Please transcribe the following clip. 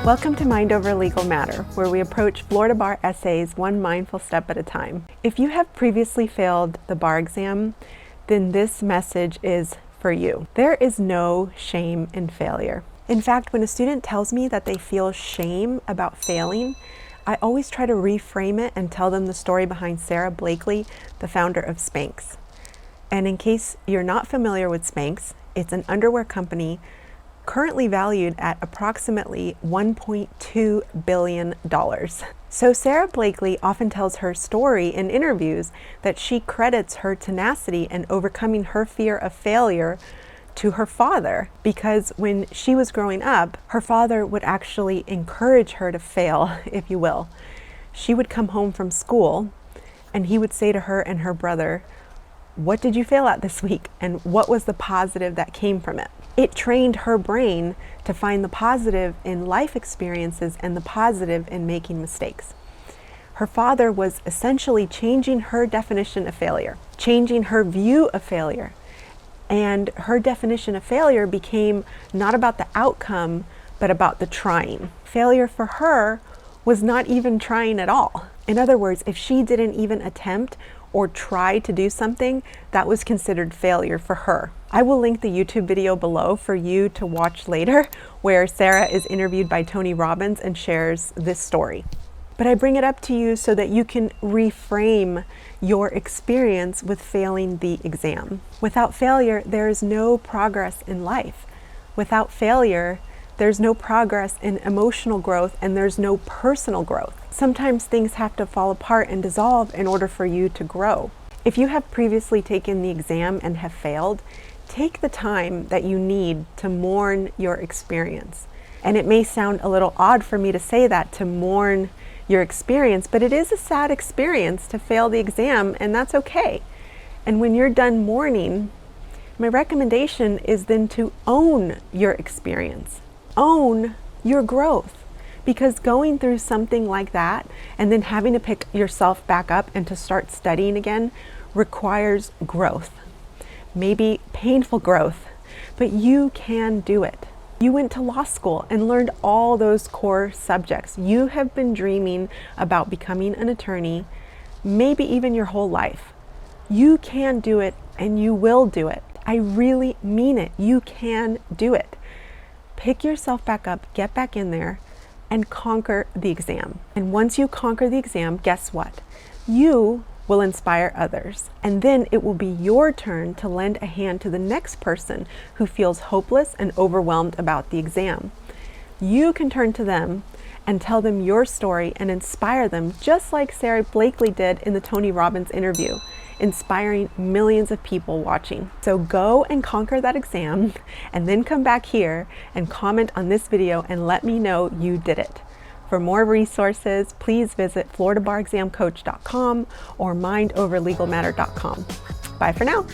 Welcome to Mind Over Legal Matter, where we approach Florida bar essays one mindful step at a time. If you have previously failed the bar exam, then this message is for you. There is no shame in failure. In fact, when a student tells me that they feel shame about failing, I always try to reframe it and tell them the story behind Sara Blakely, the founder of Spanx. And in case you're not familiar with Spanx, it's an underwear company currently valued at approximately $1.2 billion. So Sara Blakely often tells her story in interviews that she credits her tenacity and overcoming her fear of failure to her father, because when she was growing up, her father would actually encourage her to fail, if you will. She would come home from school and he would say to her and her brother, "What did you fail at this week? And what was the positive that came from it?" It trained her brain to find the positive in life experiences and the positive in making mistakes. Her father was essentially changing her definition of failure, changing her view of failure. And her definition of failure became not about the outcome, but about the trying. Failure for her was not even trying at all. In other words, if she didn't even attempt or try to do something, that was considered failure for her. I will link the YouTube video below for you to watch later, where Sara is interviewed by Tony Robbins and shares this story. But I bring it up to you so that you can reframe your experience with failing the exam. Without failure, there is no progress in life. Without failure, there's no progress in emotional growth, and there's no personal growth. Sometimes things have to fall apart and dissolve in order for you to grow. If you have previously taken the exam and have failed, take the time that you need to mourn your experience. And it may sound a little odd for me to say that, to mourn your experience, but it is a sad experience to fail the exam, and that's okay. And when you're done mourning, my recommendation is then to own your experience, own your growth. Because going through something like that and then having to pick yourself back up and to start studying again requires growth. Maybe painful growth, but you can do it. You went to law school and learned all those core subjects. You have been dreaming about becoming an attorney, maybe even your whole life. You can do it, and you will do it. I really mean it. You can do it. Pick yourself back up, get back in there, and conquer the exam. And once you conquer the exam, guess what? You will inspire others. And then it will be your turn to lend a hand to the next person who feels hopeless and overwhelmed about the exam. You can turn to them and tell them your story and inspire them, just like Sara Blakely did in the Tony Robbins interview, inspiring millions of people watching. So go and conquer that exam, and then come back here and comment on this video and let me know you did it. For more resources, please visit floridabarexamcoach.com or mindoverlegalmatter.com. Bye for now.